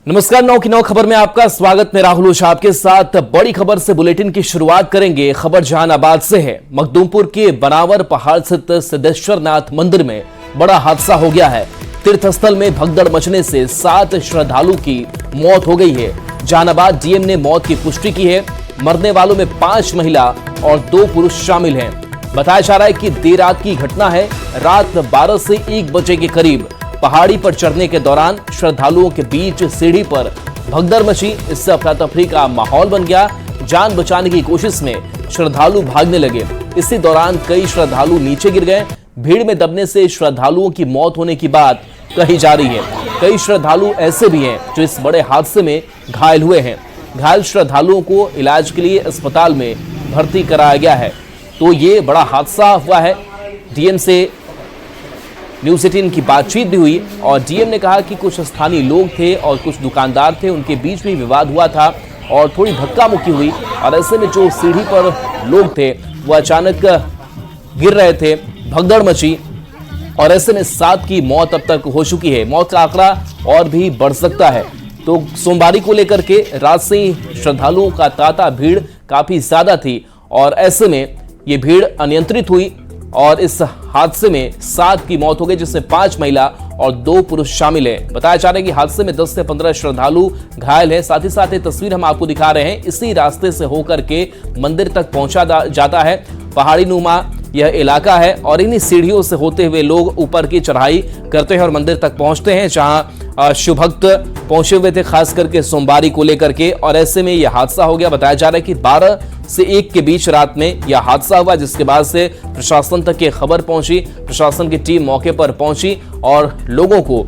नमस्कार, 9 की 9 खबर में आपका स्वागत। मैं राहुल ओझा आपके साथ बड़ी खबर से बुलेटिन की शुरुआत करेंगे। खबर जहानाबाद से है। मखदूमपुर के बनावर पहाड़ स्थित सिद्धेश्वर नाथ मंदिर में बड़ा हादसा हो गया है। तीर्थस्थल में भगदड़ मचने से 7 श्रद्धालु की मौत हो गई है। जहानाबाद डीएम ने मौत की पुष्टि की है। मरने वालों में 5 महिला और 2 पुरुष शामिल हैं। बताया जा रहा है कि देर रात की घटना है। रात 12 से 1 बजे के करीब पहाड़ी पर चढ़ने के दौरान श्रद्धालुओं के बीच सीढ़ी पर भगदड़ मची। इससे अफरा तफरी का माहौल बन गया। जान बचाने की कोशिश में श्रद्धालु भागने लगे। इसी दौरान कई श्रद्धालु नीचे गिर गए। भीड़ में दबने से श्रद्धालुओं की मौत होने की बात कही जा रही है। कई श्रद्धालु ऐसे भी हैं जो इस बड़े हादसे में घायल हुए हैं। घायल श्रद्धालुओं को इलाज के लिए अस्पताल में भर्ती कराया गया है। तो ये बड़ा हादसा हुआ है। डीएम से न्यूज़ 18 की बातचीत भी हुई और डीएम ने कहा कि कुछ स्थानीय लोग थे और कुछ दुकानदार थे, उनके बीच में विवाद हुआ था और थोड़ी धक्का मुक्की हुई और ऐसे में जो सीढ़ी पर लोग थे वो अचानक गिर रहे थे, भगदड़ मची और ऐसे में 7 की मौत अब तक हो चुकी है। मौत का आंकड़ा और भी बढ़ सकता है। तो सोमवारी को लेकर के रात से ही श्रद्धालुओं का तांता भीड़ काफी ज्यादा थी और ऐसे में ये भीड़ अनियंत्रित हुई और इस हादसे में 7 की मौत हो गई, जिसमें 5 महिला और 2 पुरुष शामिल हैं। बताया जा रहा है कि हादसे में 10 से 15 श्रद्धालु घायल हैं। साथ ही साथ ये तस्वीर हम आपको दिखा रहे हैं। इसी रास्ते से होकर के मंदिर तक पहुंचा जाता है। पहाड़ी नुमा यह इलाका है और इन्हीं सीढ़ियों से होते हुए लोग ऊपर की चढ़ाई करते हैं और मंदिर तक पहुंचते हैं, जहां शिव भक्त पहुंचे हुए थे, खास करके सोमवारी को लेकर के। और ऐसे में यह हादसा हो गया। बताया जा रहा है कि 12 से 1 के बीच रात में यह हादसा हुआ, जिसके बाद से प्रशासन तक ये खबर पहुंची। प्रशासन की टीम मौके पर पहुंची और लोगों को,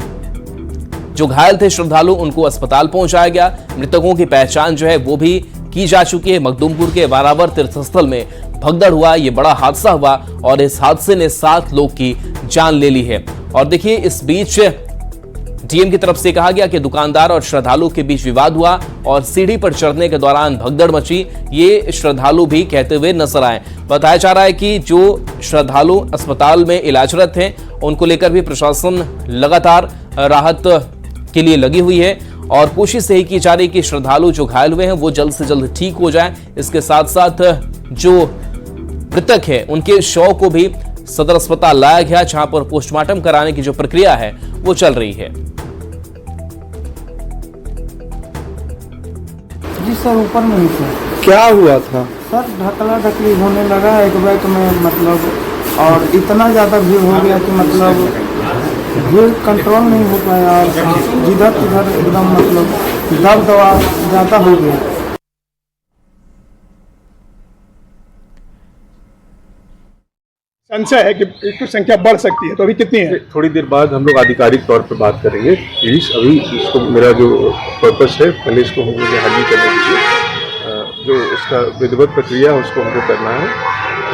जो घायल थे श्रद्धालु, उनको अस्पताल पहुंचाया गया। मृतकों की पहचान जो है वो भी की जा चुकी है। मखदूमपुर के बारावर तीर्थस्थल में भगदड़ हुआ, ये बड़ा हादसा हुआ और इस हादसे ने 7 लोग की जान ले ली है। और देखिए, इस बीच डीएम की तरफ से कहा गया कि दुकानदार और श्रद्धालु के बीच विवाद हुआ और सीढ़ी पर चढ़ने के दौरान भगदड़ मची। ये श्रद्धालु भी कहते हुए नजर आए। बताया जा रहा है कि जो श्रद्धालु अस्पताल में इलाजरत हैं, उनको लेकर भी प्रशासन लगातार राहत के लिए लगी हुई है और कोशिश यही की जा रही है कि श्रद्धालु जो घायल हुए हैं वो जल्द से जल्द ठीक हो जाएं। इसके साथ साथ जो मृतक है उनके शव को भी सदर अस्पताल लाया गया, जहां पर पोस्टमार्टम कराने की जो प्रक्रिया है वो चल रही है। जी सर, ऊपर में ही सर। क्या हुआ था सर, ढकला ढकली होने लगा एक बैग में, मतलब और इतना ज़्यादा भीड़ हो गया कि मतलब भीड़ कंट्रोल नहीं हो पाया और जिधर तिधर एकदम मतलब दबदबा ज़्यादा हो गया। संशय है कि इसकी संख्या बढ़ सकती है, तो अभी कितनी है? थोड़ी देर बाद हम लोग आधिकारिक तौर पर बात करेंगे। प्लीज अभी इसको, मेरा जो पर्पस है, पहले इसको हम लोग हाजिर करने दीजिए। जो इसका विधिवत प्रक्रिया है उसको हमको करना है,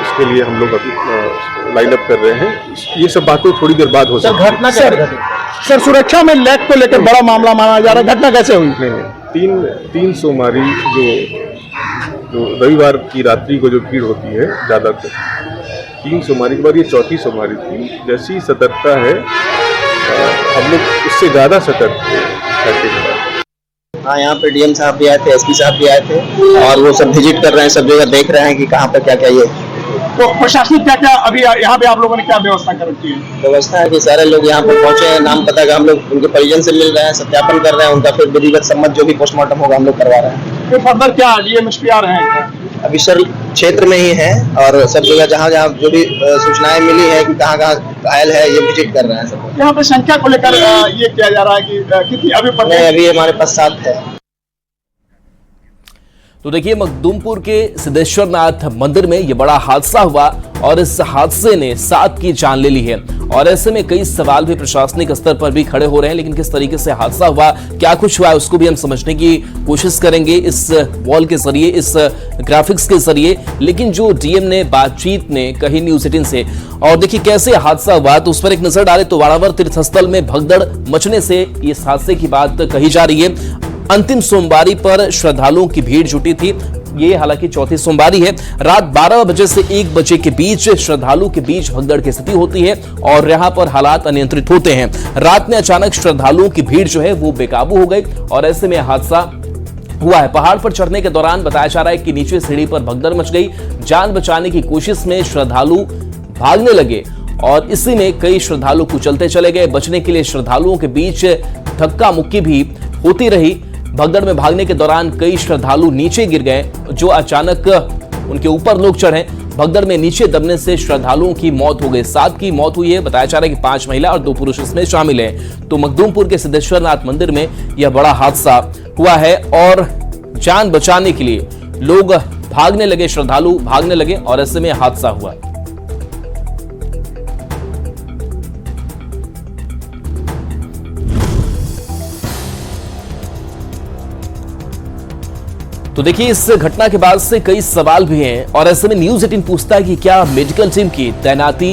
इसके लिए हम लोग अभी लाइन अप कर रहे हैं। ये सब बातें थोड़ी देर बाद हो सकती है। घटना सर, सुरक्षा में लैग को लेकर बड़ा मामला माना जा रहा है, घटना कैसे हुई? नहीं, 3 सोमवारी जो रविवार की रात्रि को जो भीड़ होती है ज्यादातर, 3 सोमवारी के बाद ये 4थी सोमवारी थी। जैसी सतर्कता है, हम लोग इससे ज़्यादा सतर्क थे। हाँ, यहाँ पे डीएम साहब भी आए थे, एसपी साहब भी आए थे और वो सब विजिट कर रहे हैं, सब जगह देख रहे हैं कि कहाँ पे क्या क्या ये। तो प्रशासनिक क्या अभी यहाँ पे आप लोगों ने क्या व्यवस्था कर रखी है? व्यवस्था है कि सारे लोग यहाँ पे पहुँचे हैं, नाम पता का हम लोग उनके परिजन से मिल रहे हैं, सत्यापन कर रहे हैं उनका, फिर विधिवत सम्मत जो भी पोस्टमार्टम होगा हम लोग करवा रहे हैं। तो फर्दर क्या डीएम एसपी आ रहे हैं? अभी सर क्षेत्र में ही है और सब जगह जहाँ जहाँ जो भी सूचनाएं मिली है कि कहाँ कहाँ घायल है, ये विजिट कर रहे हैं सब। यहाँ पे संख्या को लेकर ये किया जा रहा है कि कितनी अभी हमारे पास 7 है। तो देखिए, मखदूमपुर के सिद्धेश्वर नाथ मंदिर में यह बड़ा हादसा हुआ और इस हादसे ने 7 की जान ले ली है और ऐसे में कई सवाल भी प्रशासनिक स्तर पर भी खड़े हो रहे हैं। लेकिन किस तरीके से हादसा हुआ, क्या कुछ हुआ है, उसको भी हम समझने की कोशिश करेंगे इस वॉल के जरिए, इस ग्राफिक्स के जरिए। लेकिन जो डीएम ने बातचीत ने कही न्यूज़ 18 से, और देखिए कैसे हादसा हुआ, तो उस पर एक नजर डाले तो बारावर तीर्थस्थल में भगदड़ मचने से इस हादसे की बात कही जा रही है। अंतिम सोमवारी पर श्रद्धालुओं की भीड़ जुटी थी। ये हालांकि चौथी सोमवारी है। रात 12 बजे से 1 बजे के बीच श्रद्धालु के बीच भगदड़ की स्थिति होती है और यहां पर हालात अनियंत्रित होते हैं। रात में अचानक श्रद्धालुओं की भीड़ जो है वो बेकाबू हो गई और ऐसे में हादसा हुआ है। पहाड़ पर चढ़ने के दौरान बताया जा रहा है कि नीचे सीढ़ी पर भगदड़ मच गई। जान बचाने की कोशिश में श्रद्धालु भागने लगे और इसी में कई श्रद्धालु कुचलते चले गए। बचने के लिए श्रद्धालुओं के बीच धक्का मुक्की भी होती रही। भगदड़ में भागने के दौरान कई श्रद्धालु नीचे गिर गए, जो अचानक उनके ऊपर लोग चढ़े। भगदड़ में नीचे दबने से श्रद्धालुओं की मौत हो गई। 7 की मौत हुई है। बताया जा रहा है कि 5 महिला और 2 पुरुष इसमें शामिल हैं। तो मखदूमपुर के सिद्धेश्वरनाथ मंदिर में यह बड़ा हादसा हुआ है और जान बचाने के लिए लोग भागने लगे, श्रद्धालु भागने लगे और ऐसे में हादसा हुआ। तो देखिए, इस घटना के बाद से कई सवाल भी हैं और ऐसे में न्यूज़ 18 पूछता है कि क्या मेडिकल टीम की तैनाती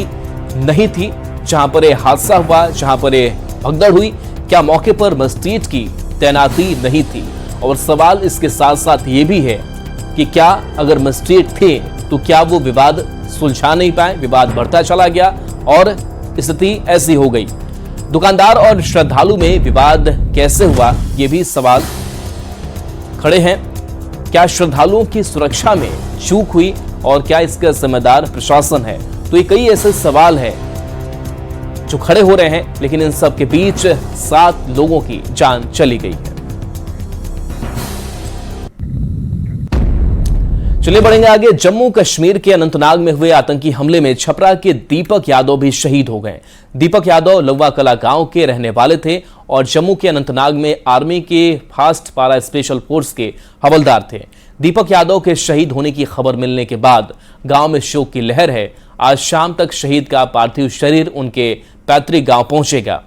नहीं थी जहां पर यह हादसा हुआ, जहां पर यह भगदड़ हुई? क्या मौके पर मजिस्ट्रेट की तैनाती नहीं थी? और सवाल इसके साथ साथ ये भी है कि क्या अगर मजिस्ट्रेट थे तो क्या वो विवाद सुलझा नहीं पाए, विवाद बढ़ता चला गया और स्थिति ऐसी हो गई। दुकानदार और श्रद्धालु में विवाद कैसे हुआ, ये भी सवाल खड़े हैं। क्या श्रद्धालुओं की सुरक्षा में चूक हुई और क्या इसका जिम्मेदार प्रशासन है? तो ये कई ऐसे सवाल हैं जो खड़े हो रहे हैं, लेकिन इन सब के बीच 7 लोगों की जान चली गई है। चलिए बढ़ेंगे आगे। जम्मू कश्मीर के अनंतनाग में हुए आतंकी हमले में छपरा के दीपक यादव भी शहीद हो गए। दीपक यादव लौवा कला गांव के रहने वाले थे और जम्मू के अनंतनाग में आर्मी के फास्ट पारा स्पेशल फोर्स के हवलदार थे। दीपक यादव के शहीद होने की खबर मिलने के बाद गांव में शोक की लहर है। आज शाम तक शहीद का पार्थिव शरीर उनके पैतृक गांव पहुंचेगा।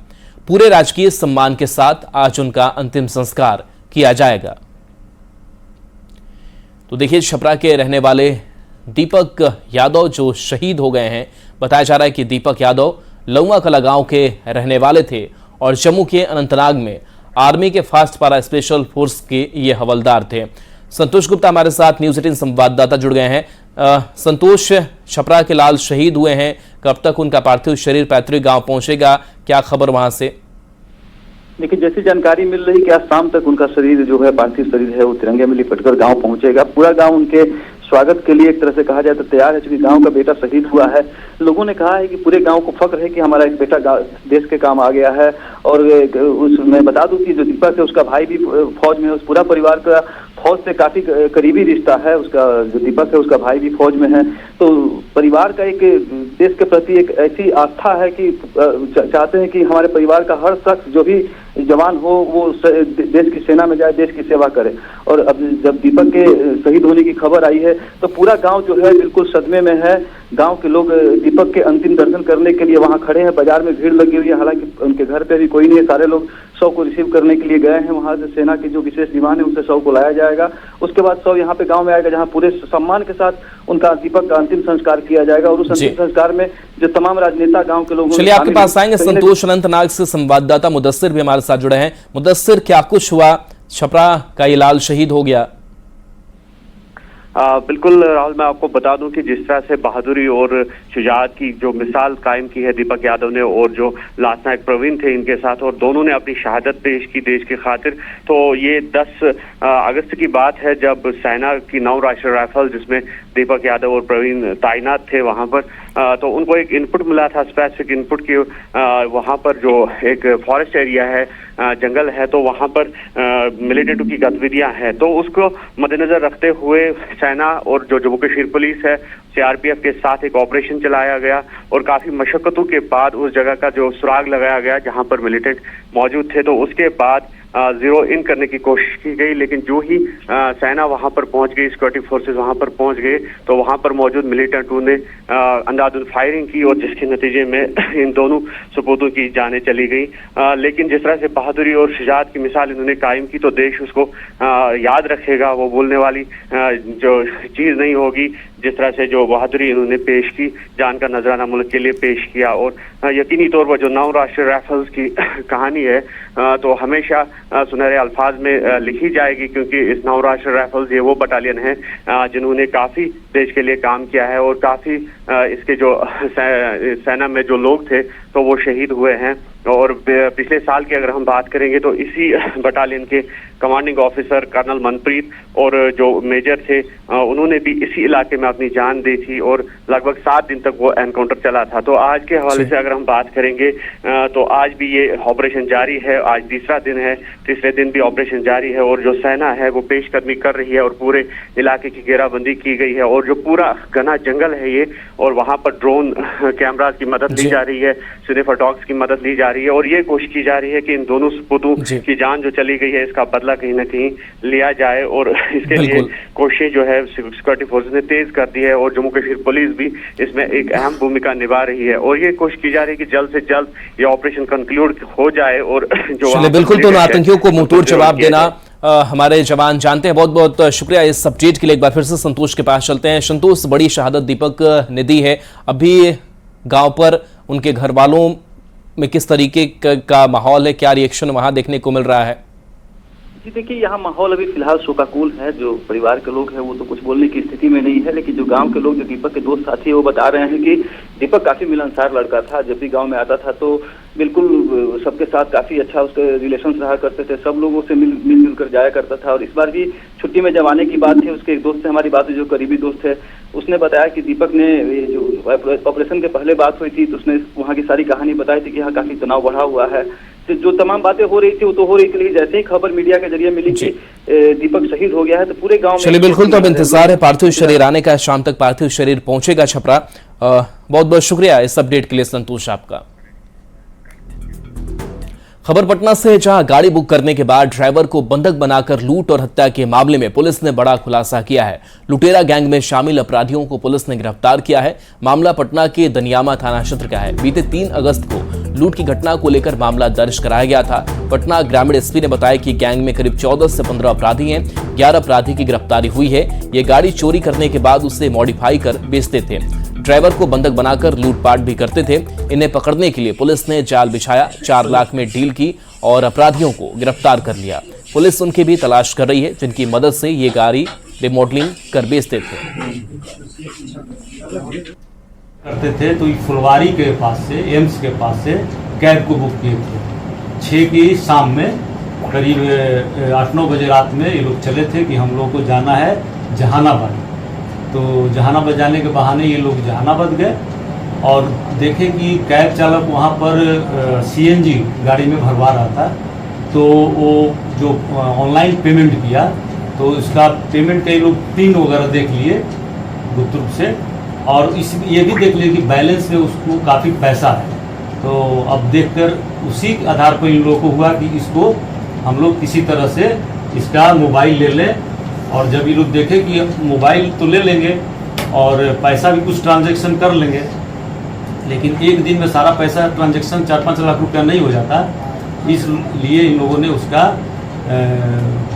पूरे राजकीय सम्मान के साथ आज उनका अंतिम संस्कार किया जाएगा। तो देखिए, छपरा के रहने वाले दीपक यादव जो शहीद हो गए हैं। बताया जा रहा है कि दीपक यादव लौवा कला गांव के रहने वाले थे और जम्मू के अनंतनाग में आर्मी के फास्ट पारा स्पेशल फोर्स के ये हवलदार थे। संतोष गुप्ता हमारे साथ न्यूज़ 18 संवाददाता जुड़ गए हैं। संतोष, छपरा के लाल शहीद हुए हैं, कब तक उनका पार्थिव शरीर पैतृक गांव पहुंचेगा, क्या खबर वहां से? देखिए, जैसी जानकारी मिल रही कि आज शाम तक उनका शरीर जो है, पार्थिव शरीर है, वो तिरंगे में लिपटकर गांव पहुंचेगा। पूरा गांव उनके स्वागत के लिए एक तरह से कहा जाए तो तैयार है, क्योंकि गांव का बेटा शहीद हुआ है। लोगों ने कहा है कि पूरे गांव को फक्र है कि हमारा एक बेटा देश के काम आ गया है। और मैं बता दूं कि जो दीपक है उसका भाई भी फौज में है। उस पूरा परिवार का फौज से काफी करीबी रिश्ता है। उसका जो दीपक है उसका भाई भी फौज में है। तो परिवार का एक देश के प्रति एक ऐसी आस्था है कि चाहते हैं कि हमारे परिवार का हर शख्स जो भी जवान हो वो देश की सेना में जाए, देश की सेवा करे। और अब जब दीपक के शहीद होने की खबर आई है तो पूरा गांव जो है बिल्कुल सदमे में है। गांव के लोग दीपक के अंतिम दर्शन करने के लिए वहां खड़े हैं। बाजार में भीड़ लगी हुई है। हालांकि उनके घर पे भी कोई नहीं है। सारे लोग शव को रिसीव करने के लिए गए हैं। वहां से सेना की जो विशेष विमान है उनसे शव को लाया जाएगा। उसके बाद शव यहाँ पे गांव में आएगा, जहाँ पूरे सम्मान के साथ उनका दीपक का अंतिम संस्कार किया जाएगा। और उस अंतिम संस्कार में जो तमाम राजनेता गांव के लोग, चलिए आपके पास आएंगे। संतोष, अनंतनाग से संवाददाता मुदस्सिर भी हमारे साथ जुड़े हैं। मुदस्सिर, क्या कुछ हुआ? छपरा का ये लाल शहीद हो गया। बिल्कुल राहुल, मैं आपको बता दूं कि जिस तरह से बहादुरी और शुजाअत की जो मिसाल कायम की है दीपक यादव ने और जो लांस नायक प्रवीण थे इनके साथ, और दोनों ने अपनी शहादत पेश की देश की खातिर। तो ये 10 अगस्त की बात है जब सेना की 9 राष्ट्रीय राइफल, जिसमें दीपक यादव और प्रवीण तैनात थे वहां पर, तो उनको एक इनपुट मिला था, स्पेसिफिक इनपुट की वहां पर जो एक फॉरेस्ट एरिया है, जंगल है, तो वहां पर मिलिटेंट की गतिविधियां हैं। तो उसको मद्देनजर रखते हुए सेना और जो जम्मू कश्मीर पुलिस है, सीआरपीएफ के साथ एक ऑपरेशन चलाया गया और काफी मशक्कतों के बाद उस जगह का जो सुराग लगाया गया जहां पर मिलिटेंट मौजूद थे। तो उसके बाद जीरो इन करने की कोशिश की गई, लेकिन जो ही सेना वहां पर पहुंच गई, सिक्योरिटी फोर्सेस वहां पर पहुंच गए, तो वहां पर मौजूद मिलिटेंटों ने अंधाधुंध फायरिंग की और जिसके नतीजे में इन दोनों सपूतों की जानें चली गई। लेकिन जिस तरह से बहादुरी और शुजाअत की मिसाल इन्होंने कायम की, तो देश उसको याद रखेगा। वो भूलने वाली जो चीज नहीं होगी। जिस तरह से जो बहादुरी इन्होंने पेश की, जान का नजराना मुल्क के लिए पेश किया, और यकीनी तौर पर जो 9 राष्ट्रीय राइफल्स की कहानी है, तो हमेशा सुनहरे अल्फाज में लिखी जाएगी, क्योंकि इस नवराष्ट्र राइफल्स ये वो बटालियन है जिन्होंने काफी देश के लिए काम किया है और काफी इसके जो सेना में जो लोग थे तो वो शहीद हुए हैं। और पिछले साल की अगर हम बात करेंगे तो इसी बटालियन के कमांडिंग ऑफिसर कर्नल मनप्रीत और जो मेजर थे उन्होंने भी इसी इलाके में अपनी जान दी थी और लगभग 7 दिन तक वो एनकाउंटर चला था। तो आज के हवाले से अगर हम बात करेंगे तो आज भी ये ऑपरेशन जारी है, आज तीसरा दिन है, तीसरे दिन भी ऑपरेशन जारी है और जो सेना है वो पेशकदमी कर रही है और पूरे इलाके की घेराबंदी की गई है और जो पूरा घना जंगल है ये, और वहाँ पर ड्रोन कैमरा की मदद ली जा रही है, स्निफर डॉग्स की मदद ली जा रही है और ये कोशिश की जा रही है कि इन दोनों सपूतों की जान जो चली गई है इसका बदला कहीं ना कहीं लिया जाए। और इसके लिए कोशिश जो है सिक्योरिटी फोर्सेस ने तेज कर दी है और जम्मू कश्मीर पुलिस भी इसमें एक अहम भूमिका निभा रही है और ये कोशिश की जा रही है कि जल्द से जल्द ये ऑपरेशन कंक्लूड हो जाए। और जो बिल्कुल, तो आतंकियों को मुंहतोड़ जवाब देना हमारे जवान जानते हैं। बहुत बहुत शुक्रिया इस अपडेट के लिए। एक बार फिर से संतोष के पास चलते हैं। संतोष, बड़ी शहादत दीपक ने दी है, अभी गांव पर उनके घर वालों में किस तरीके का माहौल है, क्या रिएक्शन वहां देखने को मिल रहा है? जी देखिए, यहाँ माहौल अभी फिलहाल शोकाकुल है। जो परिवार के लोग हैं वो तो कुछ बोलने की स्थिति में नहीं है, लेकिन जो गांव के लोग, जो दीपक के दोस्त साथी है, वो बता रहे हैं कि दीपक काफी मिलनसार लड़का था। जब भी गांव में आता था तो बिल्कुल सबके साथ काफी अच्छा उसके रिलेशन रहा करते थे, सब लोगों से मिलजुल कर जाया करता था। और इस बार भी छुट्टी में जब आने की बात थी, उसके एक दोस्त से हमारी बात हुई, जो करीबी दोस्त है, उसने बताया कि दीपक ने जो ऑपरेशन के पहले बात हुई थी तो उसने वहाँ की सारी कहानी बताई थी कि यहाँ काफी तनाव बढ़ा हुआ है। जो तमाम बातें हो रही थी वो तो हो रही थी, लेकिन जैसे ही खबर मीडिया के जरिए मिली कि दीपक शहीद हो गया है तो पूरे गांव में। चलिए, बिल्कुल, तो अब इंतजार है पार्थिव शरीर आने का। शाम तक पार्थिव शरीर पहुंचेगा छपरा। बहुत बहुत शुक्रिया इस अपडेट के लिए संतोष आपका। खबर पटना से, जहां गाड़ी बुक करने के बाद ड्राइवर को बंधक बनाकर लूट और हत्या के मामले में पुलिस ने बड़ा खुलासा किया है। लुटेरा गैंग में शामिल अपराधियों को पुलिस ने गिरफ्तार किया है। मामला पटना के दनियामा थाना क्षेत्र का है। बीते 3 अगस्त को लूट की घटना को लेकर मामला दर्ज कराया गया था। पटना ग्रामीण एसपी ने बताया कि गैंग में करीब 14 से 15 अपराधी हैं। 11 अपराधी की गिरफ्तारी हुई है। ये गाड़ी चोरी करने के बाद उसे मॉडिफाई कर बेचते थे। ड्राइवर को बंधक बनाकर लूटपाट भी करते थे। इन्हें पकड़ने के लिए पुलिस ने जाल बिछाया, 4 लाख में डील की और अपराधियों को गिरफ्तार कर लिया। पुलिस उनकी भी तलाश कर रही है जिनकी मदद से ये गाड़ी रिमॉडलिंग कर बेचते थे। करते थे तो फुलवारी के पास से, एम्स के पास से कैब को बुक किए थे। 6 की शाम में करीब 8-9 बजे रात में ये लोग चले थे कि हम लोग को जाना है जहानाबाद। तो जहानाबाद जाने के बहाने ये लोग जहानाबाद गए और देखे कि कैब चालक वहाँ पर सीएनजी गाड़ी में भरवा रहा था। तो वो जो ऑनलाइन पेमेंट किया तो इसका पेमेंट कई लोग पिन वगैरह देख लिए गुप्त रूप से, और ये भी देख लिए कि बैलेंस में उसको काफ़ी पैसा है। तो अब देखकर उसी आधार पर इन लोगों को हुआ कि इसको हम लोग किसी तरह से इसका मोबाइल ले लें। और जब ये लोग देखे कि मोबाइल तो ले लेंगे और पैसा भी कुछ ट्रांजैक्शन कर लेंगे, लेकिन एक दिन में सारा पैसा ट्रांजैक्शन 4-5 लाख रुपया नहीं हो जाता, इसलिए इन लोगों ने उसका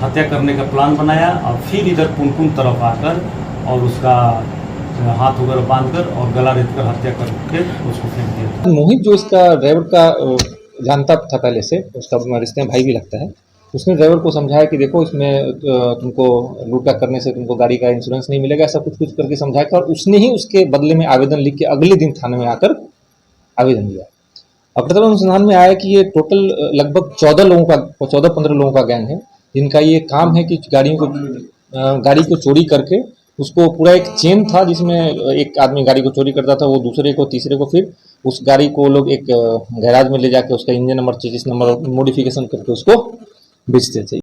हत्या करने का प्लान बनाया और फिर इधर पुनपुन तरफ आकर और उसका हाथ वगैरह बांधकर और गला रेतकर हत्या करके उसको फेंक दिया। मोहित जो इसका ड्राइवर का जानता था पहले से, उसका रिश्ते में भाई भी लगता है, उसने ड्राइवर को समझाया कि देखो इसमें तुमको लूटा करने से तुमको गाड़ी का इंश्योरेंस नहीं मिलेगा, ऐसा कुछ करके समझाया। और उसने ही उसके बदले में आवेदन लिख के अगले दिन थाने में आकर आवेदन दिया। और प्रथम अनुसंधान में आया कि ये टोटल लगभग 14-15 लोगों का गैंग है, जिनका ये काम है कि गाड़ी को चोरी करके उसको पूरा एक चेन था जिसमें एक आदमी गाड़ी को चोरी करता था, वो दूसरे को, तीसरे को, फिर उस गाड़ी को लोग एक गैराज में ले जाके उसका engine number, chassis number modification करके उसको बेचते थे।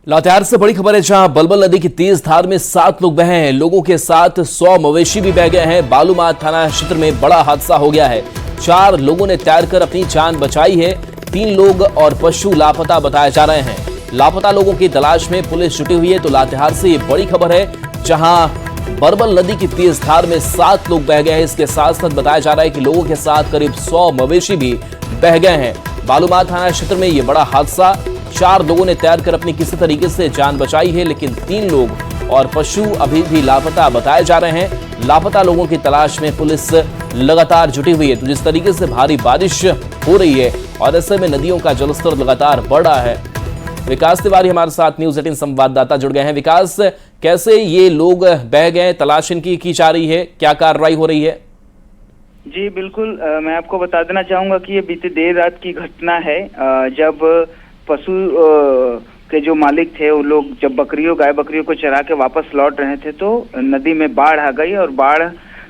लातेहार से बड़ी खबर है, जहां बलबल नदी की तेज धार में 7 लोग बहे हैं। लोगों के साथ 100 मवेशी भी बह गए हैं। बालूमाथ थाना क्षेत्र में बड़ा हादसा हो गया है। 4 लोगों ने तैरकर अपनी जान बचाई है। 3 लोग और पशु लापता बताए जा रहे हैं। लापता लोगों की तलाश में पुलिस जुटी हुई है। तो लातेहार से ये बड़ी खबर है, जहां बलबल नदी की तेज धार में 7 लोग बह गए हैं। इसके साथ साथ बताया जा रहा है कि लोगों के साथ करीब 100 मवेशी भी बह गए हैं। बालूमाथ थाना क्षेत्र में ये बड़ा हादसा, 4 लोगों ने तैरकर अपनी किसी तरीके से जान बचाई है, लेकिन 3 लोग और पशु अभी भी लापता बताए जा रहे हैं। लापता लोगों की तलाश में पुलिस लगातार जुटी हुई है। तो जिस तरीके से भारी बारिश हो रही है और ऐसे में नदियों का जलस्तर लगातार बढ़ रहा है। विकास तिवारी हमारे साथ न्यूज 18 संवाददाता जुड़ गए हैं। विकास, कैसे ये लोग बह गए, तलाश इनकी की जा रही है, क्या कार्रवाई हो रही है? जी बिल्कुल, मैं आपको बता देना चाहूंगा कि ये बीती देर रात की घटना है, जब पशु के जो मालिक थे वो लोग जब गाय बकरियों को चरा के वापस लौट रहे थे तो नदी में बाढ़ आ गई और बाढ़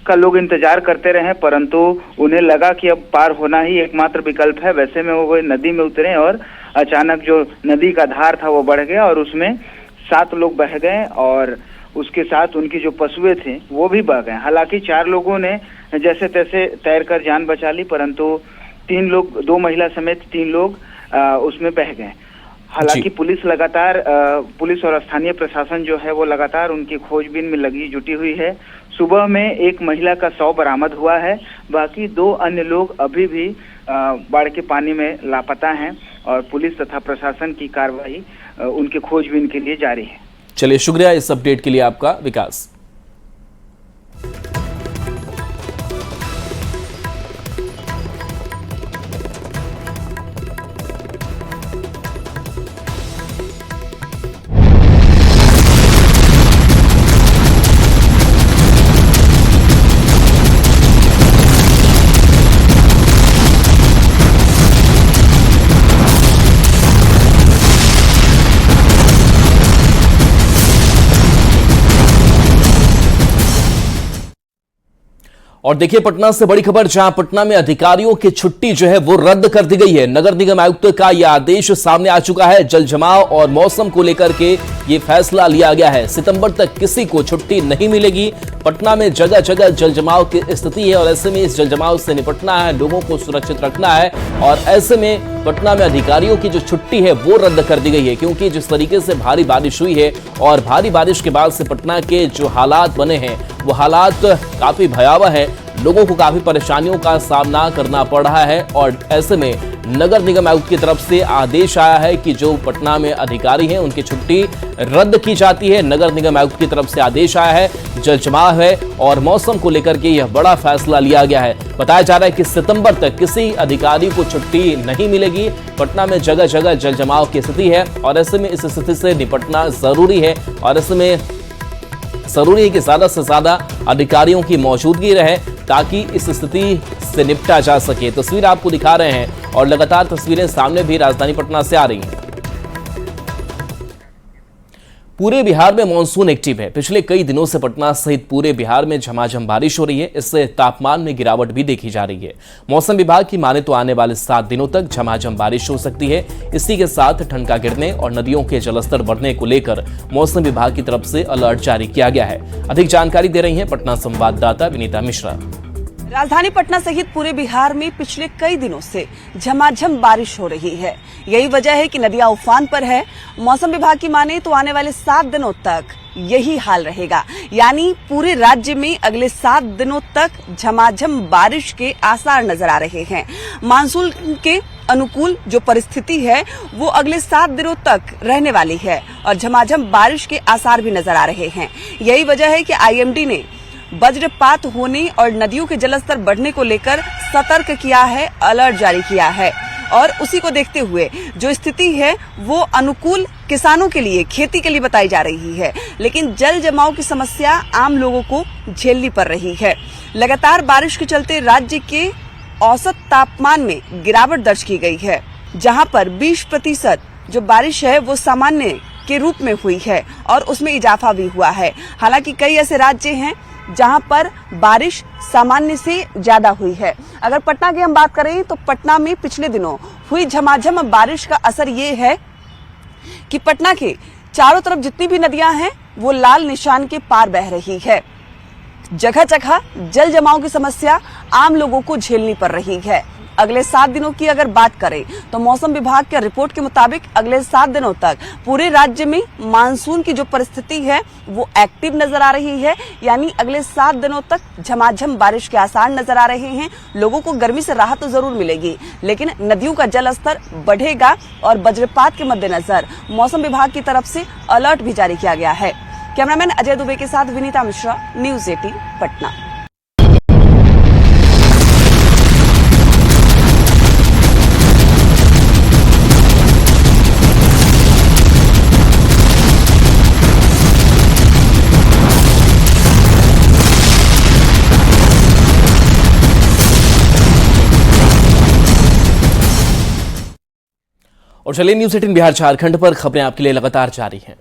का लोग इंतजार करते रहे, परंतु उन्हें लगा कि अब पार होना ही एकमात्र विकल्प है। वैसे में वो नदी में उतरे और अचानक जो नदी का धार था वो बढ़ गया और उसमें 7 लोग बह गए और उसके साथ उनकी जो पशुएं थे वो भी बह गए। हालांकि 4 लोगों ने जैसे तैसे तैरकर जान बचा ली, परंतु 3 लोग, 2 महिला समेत 3 लोग उसमें बह गए। हालांकि पुलिस और स्थानीय प्रशासन जो है वो लगातार उनकी खोजबीन में जुटी हुई है। सुबह में एक महिला का शव बरामद हुआ है, बाकी 2 अन्य लोग अभी भी बाढ़ के पानी में लापता हैं और पुलिस तथा प्रशासन की कार्रवाई उनके खोजबीन के लिए जारी है। चलिए, शुक्रिया इस अपडेट के लिए आपका, विकास। और देखिए पटना से बड़ी खबर, जहां पटना में अधिकारियों की छुट्टी जो है वो रद्द कर दी गई है। नगर निगम आयुक्त का यह आदेश सामने आ चुका है। जल जमाव और मौसम को लेकर के ये फैसला लिया गया है। सितंबर तक किसी को छुट्टी नहीं मिलेगी। पटना में जगह जगह जल जमाव की स्थिति है और ऐसे में इस जल जमाव से निपटना है, लोगों को सुरक्षित रखना है और ऐसे में पटना में अधिकारियों की जो छुट्टी है वो रद्द कर दी गई है, क्योंकि जिस तरीके से भारी बारिश हुई है और भारी बारिश के बाद से पटना के जो हालात बने हैं वो हालात काफी भयावह है। लोगों को काफी परेशानियों का सामना करना पड़ रहा है और ऐसे में नगर निगम आयुक्त की तरफ से आदेश आया है कि जो पटना में अधिकारी हैं उनकी छुट्टी रद्द की जाती है। नगर निगम आयुक्त की तरफ से आदेश आया है। जल जमाव है और मौसम को लेकर के यह बड़ा फैसला लिया गया है। बताया जा रहा है कि सितंबर तक किसी अधिकारी को छुट्टी नहीं मिलेगी। पटना में जगह जगह जल जमाव की स्थिति है और ऐसे में इस स्थिति से निपटना जरूरी है और ऐसे में जरूरी है कि ज्यादा से ज्यादा अधिकारियों की मौजूदगी रहे ताकि इस स्थिति से निपटा जा सके। तस्वीर आपको दिखा रहे हैं और लगातार तस्वीरें सामने भी राजधानी पटना से आ रही हैं। पूरे बिहार में मानसून एक्टिव है। पिछले कई दिनों से पटना सहित पूरे बिहार में झमाझम बारिश हो रही है। इससे तापमान में गिरावट भी देखी जा रही है। मौसम विभाग की माने तो आने वाले 7 दिनों तक झमाझम बारिश हो सकती है। इसी के साथ ठनका गिरने और नदियों के जलस्तर बढ़ने को लेकर मौसम विभाग की तरफ से अलर्ट जारी किया गया है। अधिक जानकारी दे रही है पटना संवाददाता विनीता मिश्रा। राजधानी पटना सहित पूरे बिहार में पिछले कई दिनों से झमाझम बारिश हो रही है। यही वजह है कि नदियां उफान पर है। मौसम विभाग की माने तो आने वाले 7 दिनों तक यही हाल रहेगा, यानी पूरे राज्य में अगले 7 दिनों तक झमाझम बारिश के आसार नजर आ रहे हैं। मानसून के अनुकूल जो परिस्थिति है वो अगले 7 दिनों तक रहने वाली है और झमाझम बारिश के आसार भी नजर आ रहे हैं। यही वजह है कि आईएमडी ने वज्रपात होने और नदियों के जलस्तर बढ़ने को लेकर सतर्क किया है, अलर्ट जारी किया है और उसी को देखते हुए जो स्थिति है वो अनुकूल किसानों के लिए, खेती के लिए बताई जा रही है, लेकिन जल जमाव की समस्या आम लोगों को झेलनी पड़ रही है। लगातार बारिश के चलते राज्य के औसत तापमान में गिरावट दर्ज की गई है, जहां पर 20% जो बारिश है वो सामान्य के रूप में हुई है और उसमें इजाफा भी हुआ है। हालांकि कई ऐसे राज्य हैं जहां पर बारिश सामान्य से ज्यादा हुई है। अगर पटना की हम बात करें तो पटना में पिछले दिनों हुई झमाझम बारिश का असर ये है कि पटना के चारों तरफ जितनी भी नदियां हैं वो लाल निशान के पार बह रही है। जगह जगह जल जमाव की समस्या आम लोगों को झेलनी पड़ रही है। अगले 7 दिनों की अगर बात करें तो मौसम विभाग के रिपोर्ट के मुताबिक अगले 7 दिनों तक पूरे राज्य में मानसून की जो परिस्थिति है वो एक्टिव नजर आ रही है, यानी अगले 7 दिनों तक झमाझम बारिश के आसार नजर आ रहे हैं। लोगों को गर्मी से राहत तो जरूर मिलेगी, लेकिन नदियों का जल स्तर बढ़ेगा और वज्रपात के मद्देनजर मौसम विभाग की तरफ से अलर्ट भी जारी किया गया है। कैमरामैन अजय दुबे के साथ विनीता मिश्रा, न्यूज 18 पटना। और चलिए न्यूज़ 18 बिहार झारखंड पर खबरें आपके लिए लगातार जारी हैं।